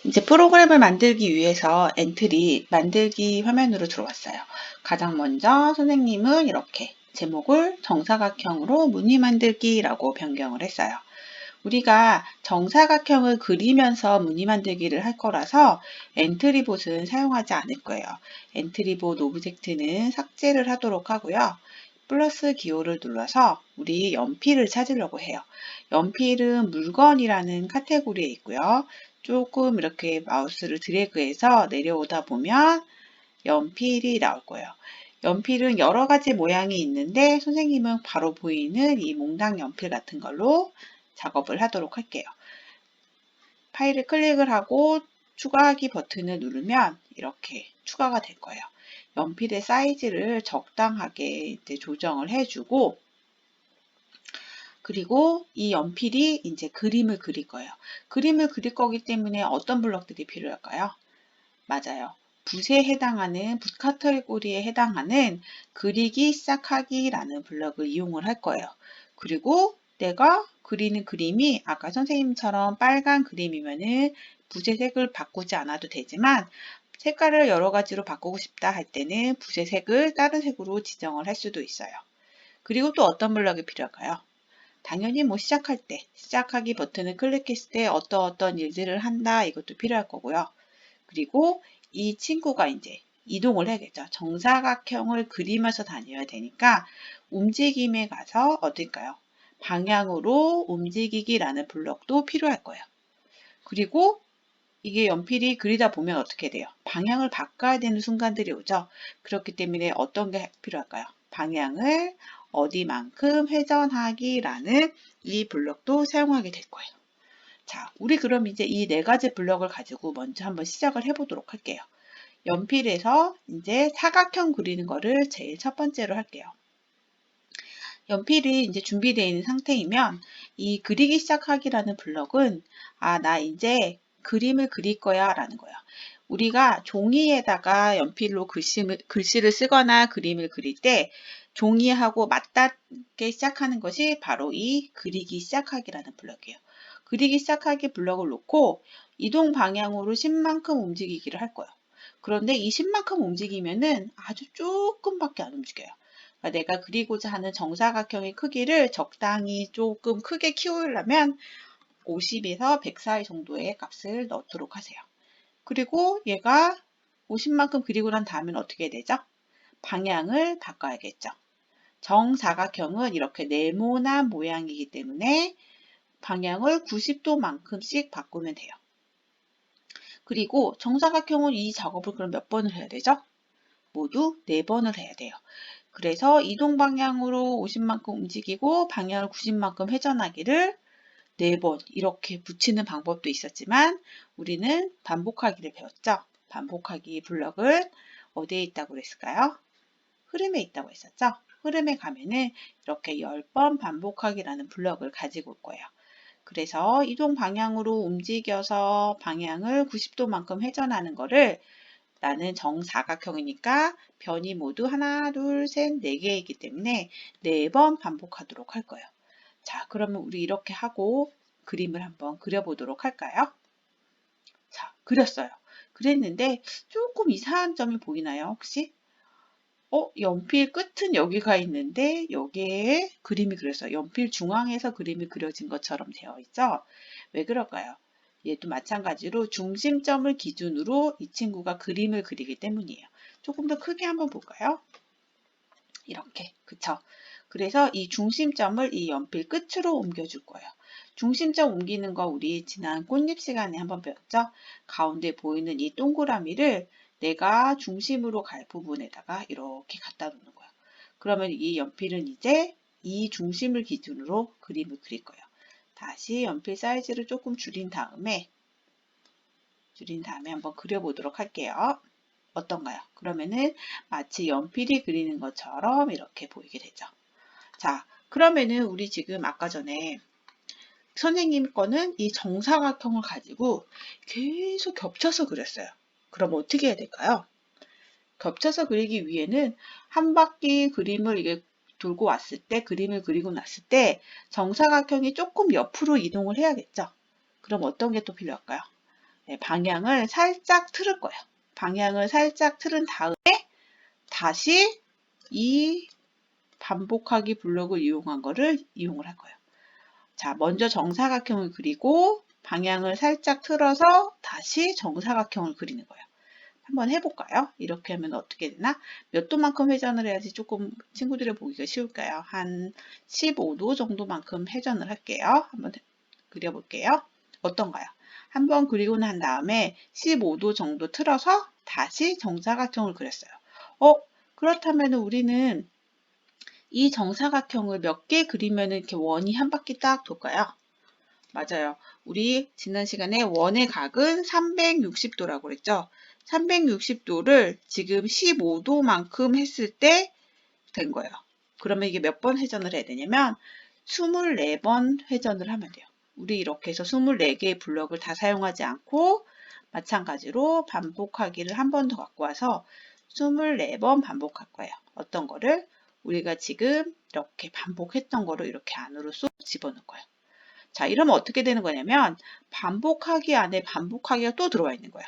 이제 프로그램을 만들기 위해서 엔트리 만들기 화면으로 들어왔어요. 가장 먼저 선생님은 이렇게 제목을 정사각형으로 무늬 만들기라고 변경을 했어요. 우리가 정사각형을 그리면서 무늬 만들기를 할 거라서 엔트리봇은 사용하지 않을 거예요. 엔트리봇 오브젝트는 삭제를 하도록 하고요. 플러스 기호를 눌러서 우리 연필을 찾으려고 해요. 연필은 물건이라는 카테고리에 있고요. 조금 이렇게 마우스를 드래그해서 내려오다 보면 연필이 나올 거예요. 연필은 여러 가지 모양이 있는데 선생님은 바로 보이는 이 몽당 연필 같은 걸로 작업을 하도록 할게요. 파일을 클릭을 하고 추가하기 버튼을 누르면 이렇게 추가가 될 거예요. 연필의 사이즈를 적당하게 이제 조정을 해주고, 그리고 이 연필이 이제 그림을 그릴 거예요. 그림을 그릴 거기 때문에 어떤 블럭들이 필요할까요? 맞아요. 붓에 해당하는, 붓 카테고리에 해당하는 그리기 시작하기라는 블럭을 이용을 할 거예요. 그리고 내가 그리는 그림이 아까 선생님처럼 빨간 그림이면은 붓의 색을 바꾸지 않아도 되지만 색깔을 여러 가지로 바꾸고 싶다 할 때는 붓의 색을 다른 색으로 지정을 할 수도 있어요. 그리고 또 어떤 블럭이 필요할까요? 당연히 뭐 시작할 때, 시작하기 버튼을 클릭했을 때 어떤 일들을 한다 이것도 필요할 거고요. 그리고 이 친구가 이제 이동을 해야겠죠. 정사각형을 그리면서 다녀야 되니까 움직임에 가서 어딜까요? 방향으로 움직이기라는 블럭도 필요할 거예요. 그리고 이게 연필이 그리다 보면 어떻게 돼요? 방향을 바꿔야 되는 순간들이 오죠. 그렇기 때문에 어떤 게 필요할까요? 방향을 어디만큼 회전하기라는 이 블럭도 사용하게 될 거예요. 자, 우리 그럼 이제 이 네 가지 블럭을 가지고 먼저 한번 시작을 해보도록 할게요. 연필에서 이제 사각형 그리는 거를 제일 첫 번째로 할게요. 연필이 이제 준비되어 있는 상태이면 이 그리기 시작하기라는 블럭은 나 이제 그림을 그릴 거야 라는 거예요. 우리가 종이에다가 연필로 글씨를 쓰거나 그림을 그릴 때 종이하고 맞닿게 시작하는 것이 바로 이 그리기 시작하기라는 블럭이에요. 그리기 시작하기 블럭을 놓고 이동 방향으로 10만큼 움직이기를 할 거예요. 그런데 이 10만큼 움직이면은 아주 조금밖에 안 움직여요. 그러니까 내가 그리고자 하는 정사각형의 크기를 적당히 조금 크게 키우려면 50에서 100 사이 정도의 값을 넣도록 하세요. 그리고 얘가 50만큼 그리고 난 다음엔 어떻게 되죠? 방향을 바꿔야겠죠. 정사각형은 이렇게 네모난 모양이기 때문에 방향을 90도만큼씩 바꾸면 돼요. 그리고 정사각형은 이 작업을 그럼 몇 번을 해야 되죠? 모두 4번을 해야 돼요. 그래서 이동 방향으로 50만큼 움직이고 방향을 90만큼 회전하기를 4번 이렇게 붙이는 방법도 있었지만 우리는 반복하기를 배웠죠. 반복하기 블럭은 어디에 있다고 그랬을까요? 흐름에 있다고 했었죠. 흐름에 가면은 이렇게 10번 반복하기라는 블럭을 가지고 올 거예요. 그래서 이동 방향으로 움직여서 방향을 90도만큼 회전하는 거를 나는 정사각형이니까 변이 모두 하나, 둘, 셋, 4개이기 때문에 4번 반복하도록 할 거예요. 자, 그러면 우리 이렇게 하고 그림을 한번 그려보도록 할까요? 자, 그렸어요. 그랬는데 조금 이상한 점이 보이나요, 혹시? 연필 끝은 여기가 있는데 여기에 그림이 그렸어요. 연필 중앙에서 그림이 그려진 것처럼 되어 있죠? 왜 그럴까요? 얘도 마찬가지로 중심점을 기준으로 이 친구가 그림을 그리기 때문이에요. 조금 더 크게 한번 볼까요? 이렇게, 그쵸? 그래서 이 중심점을 이 연필 끝으로 옮겨줄 거예요. 중심점 옮기는 거 우리 지난 꽃잎 시간에 한번 배웠죠? 가운데 보이는 이 동그라미를 내가 중심으로 갈 부분에다가 이렇게 갖다 놓는 거예요. 그러면 이 연필은 이제 이 중심을 기준으로 그림을 그릴 거예요. 다시 연필 사이즈를 조금 줄인 다음에 한번 그려보도록 할게요. 어떤가요? 그러면은 마치 연필이 그리는 것처럼 이렇게 보이게 되죠. 자, 그러면은 우리 지금 아까 전에 선생님 거는 이 정사각형을 가지고 계속 겹쳐서 그렸어요. 그럼 어떻게 해야 될까요? 겹쳐서 그리기 위해는 한 바퀴 그림을 이게 돌고 왔을 때, 그림을 그리고 났을 때 정사각형이 조금 옆으로 이동을 해야겠죠. 그럼 어떤 게 또 필요할까요? 네, 방향을 살짝 틀을 거예요. 방향을 살짝 틀은 다음에 다시 이 반복하기 블록을 이용한 거를 이용을 할 거예요. 자, 먼저 정사각형을 그리고 방향을 살짝 틀어서 다시 정사각형을 그리는 거예요. 한번 해볼까요? 이렇게 하면 어떻게 되나? 몇 도만큼 회전을 해야지 조금 친구들이 보기가 쉬울까요? 한 15도 정도만큼 회전을 할게요. 한번 그려볼게요. 어떤가요? 한번 그리고 난 다음에 15도 정도 틀어서 다시 정사각형을 그렸어요. 그렇다면 우리는 이 정사각형을 몇 개 그리면 이렇게 원이 한 바퀴 딱 돌까요? 맞아요. 우리 지난 시간에 원의 각은 360도라고 그랬죠? 360도를 지금 15도만큼 했을 때 된 거예요. 그러면 이게 몇 번 회전을 해야 되냐면 24번 회전을 하면 돼요. 우리 이렇게 해서 24개의 블럭을 다 사용하지 않고 마찬가지로 반복하기를 한 번 더 갖고 와서 24번 반복할 거예요. 어떤 거를? 우리가 지금 이렇게 반복했던 거를 이렇게 안으로 쏙 집어넣을 거예요. 자, 이러면 어떻게 되는 거냐면 반복하기 안에 반복하기가 또 들어와 있는 거예요.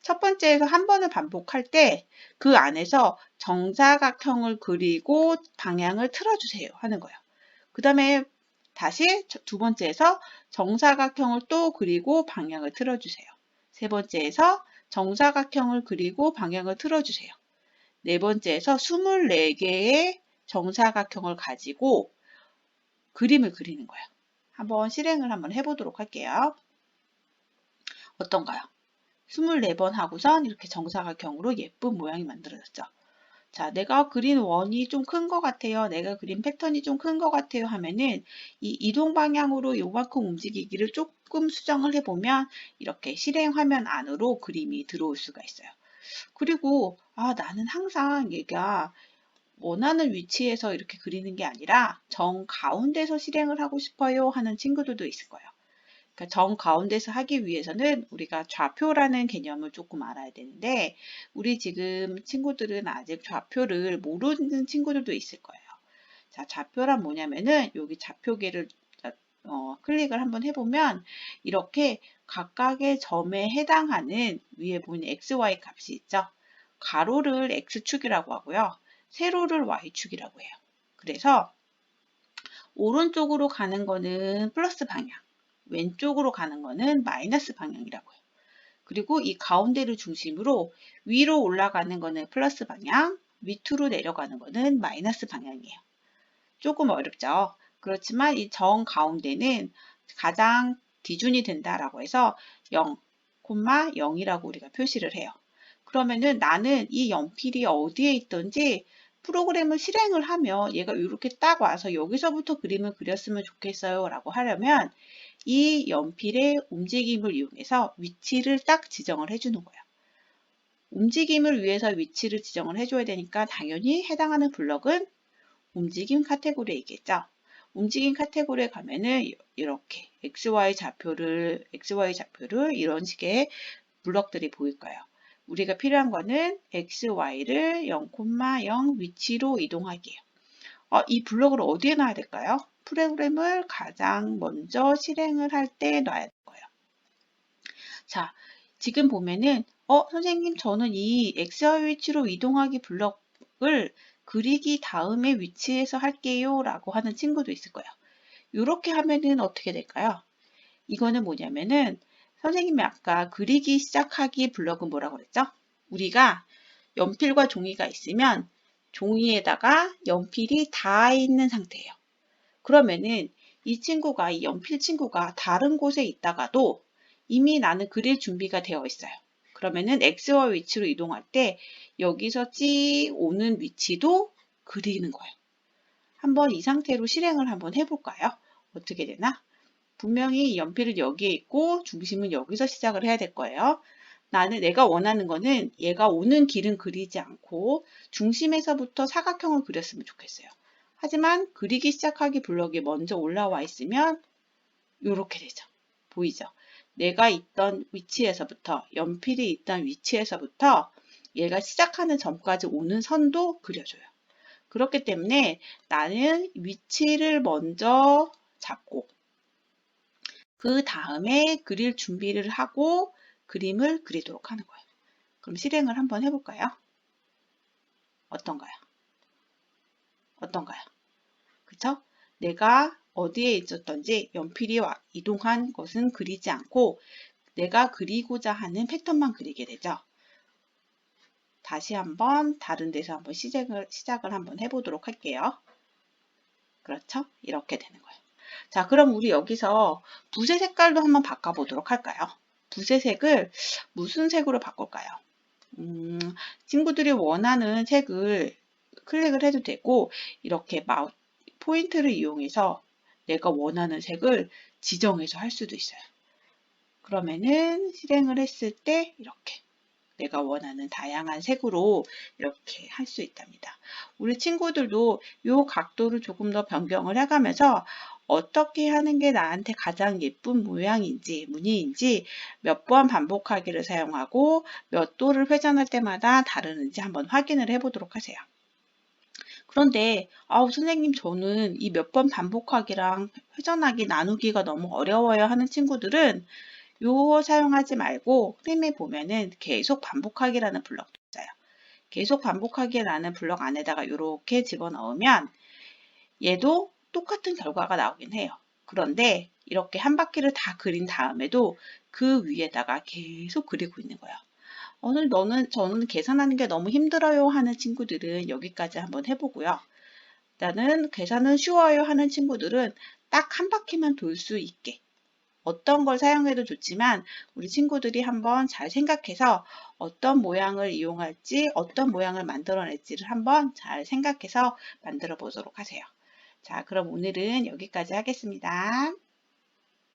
첫 번째에서 한 번을 반복할 때 그 안에서 정사각형을 그리고 방향을 틀어주세요 하는 거예요. 그 다음에 다시 두 번째에서 정사각형을 또 그리고 방향을 틀어주세요. 세 번째에서 정사각형을 그리고 방향을 틀어주세요. 네 번째에서 24개의 정사각형을 가지고 그림을 그리는 거예요. 한번 실행을 한번 해보도록 할게요. 어떤가요? 24번 하고선 이렇게 정사각형으로 예쁜 모양이 만들어졌죠. 자, 내가 그린 원이 좀 큰 것 같아요. 내가 그린 패턴이 좀 큰 것 같아요 하면은 이 이동 방향으로 요만큼 움직이기를 조금 수정을 해보면 이렇게 실행 화면 안으로 그림이 들어올 수가 있어요. 그리고 나는 항상 얘가 원하는 위치에서 이렇게 그리는 게 아니라 정 가운데서 실행을 하고 싶어요 하는 친구들도 있을 거예요. 그러니까 정 가운데서 하기 위해서는 우리가 좌표라는 개념을 조금 알아야 되는데 우리 지금 친구들은 아직 좌표를 모르는 친구들도 있을 거예요. 자, 좌표란 뭐냐면은 여기 좌표계를 클릭을 한번 해보면 이렇게 각각의 점에 해당하는 위에 보이는 XY 값이 있죠. 가로를 X축이라고 하고요. 세로를 Y축이라고 해요. 그래서 오른쪽으로 가는 거는 플러스 방향, 왼쪽으로 가는 거는 마이너스 방향이라고 해요. 그리고 이 가운데를 중심으로 위로 올라가는 거는 플러스 방향, 밑으로 내려가는 거는 마이너스 방향이에요. 조금 어렵죠? 그렇지만 이 정 가운데는 가장 기준이 된다라고 해서 0, 0이라고 우리가 표시를 해요. 그러면은 나는 이 연필이 어디에 있든지 프로그램을 실행을 하면 얘가 이렇게 딱 와서 여기서부터 그림을 그렸으면 좋겠어요 라고 하려면 이 연필의 움직임을 이용해서 위치를 딱 지정을 해주는 거예요. 움직임을 위해서 위치를 지정을 해줘야 되니까 당연히 해당하는 블럭은 움직임 카테고리에 있겠죠. 움직임 카테고리에 가면은 이렇게 XY 좌표를 이런 식의 블럭들이 보일 거예요. 우리가 필요한 거는 XY를 0,0 위치로 이동하기예요. 이 블럭을 어디에 놔야 될까요? 프로그램을 가장 먼저 실행을 할 때 놔야 될 거예요. 자, 지금 보면은 선생님 저는 이 XY 위치로 이동하기 블럭을 그리기 다음에 위치에서 할게요 라고 하는 친구도 있을 거예요. 이렇게 하면은 어떻게 될까요? 이거는 뭐냐면은 선생님이 아까 그리기 시작하기 블럭은 뭐라고 그랬죠? 우리가 연필과 종이가 있으면 종이에다가 연필이 닿아 있는 상태예요. 그러면은 이 연필 친구가 다른 곳에 있다가도 이미 나는 그릴 준비가 되어 있어요. 그러면은 XY 위치로 이동할 때 여기서 오는 위치도 그리는 거예요. 한번 이 상태로 실행을 한번 해볼까요? 어떻게 되나? 분명히 연필은 여기에 있고 중심은 여기서 시작을 해야 될 거예요. 내가 원하는 거는 얘가 오는 길은 그리지 않고 중심에서부터 사각형을 그렸으면 좋겠어요. 하지만 그리기 시작하기 블럭이 먼저 올라와 있으면 이렇게 되죠. 보이죠? 내가 있던 위치에서부터 연필이 있던 위치에서부터 얘가 시작하는 점까지 오는 선도 그려줘요. 그렇기 때문에 나는 위치를 먼저 잡고 그 다음에 그릴 준비를 하고 그림을 그리도록 하는 거예요. 그럼 실행을 한번 해볼까요? 어떤가요? 어떤가요? 그쵸? 내가 어디에 있었던지 연필이 이동한 것은 그리지 않고 내가 그리고자 하는 패턴만 그리게 되죠. 다시 한번 다른 데서 한번 시작을 한번 해보도록 할게요. 그렇죠? 이렇게 되는 거예요. 자, 그럼 우리 여기서 붓의 색깔도 한번 바꿔보도록 할까요? 붓의 색을 무슨 색으로 바꿀까요? 친구들이 원하는 색을 클릭을 해도 되고 이렇게 포인트를 이용해서 내가 원하는 색을 지정해서 할 수도 있어요. 그러면은 실행을 했을 때 이렇게 내가 원하는 다양한 색으로 이렇게 할 수 있답니다. 우리 친구들도 이 각도를 조금 더 변경을 해가면서 어떻게 하는 게 나한테 가장 예쁜 모양인지 무늬인지 몇 번 반복하기를 사용하고 몇 도를 회전할 때마다 다르는지 한번 확인을 해보도록 하세요. 그런데 선생님 저는 이 몇 번 반복하기랑 회전하기 나누기가 너무 어려워요 하는 친구들은 요거 사용하지 말고 프림에 보면은 계속 반복하기라는 블럭도 있어요. 계속 반복하기라는 블럭 안에다가 이렇게 집어넣으면 얘도 똑같은 결과가 나오긴 해요. 그런데 이렇게 한 바퀴를 다 그린 다음에도 그 위에다가 계속 그리고 있는 거예요. 오늘 저는 계산하는 게 너무 힘들어요 하는 친구들은 여기까지 한번 해보고요. 나는 계산은 쉬워요 하는 친구들은 딱 한 바퀴만 돌 수 있게 어떤 걸 사용해도 좋지만 우리 친구들이 한번 잘 생각해서 어떤 모양을 이용할지 어떤 모양을 만들어낼지를 한번 잘 생각해서 만들어 보도록 하세요. 자, 그럼 오늘은 여기까지 하겠습니다.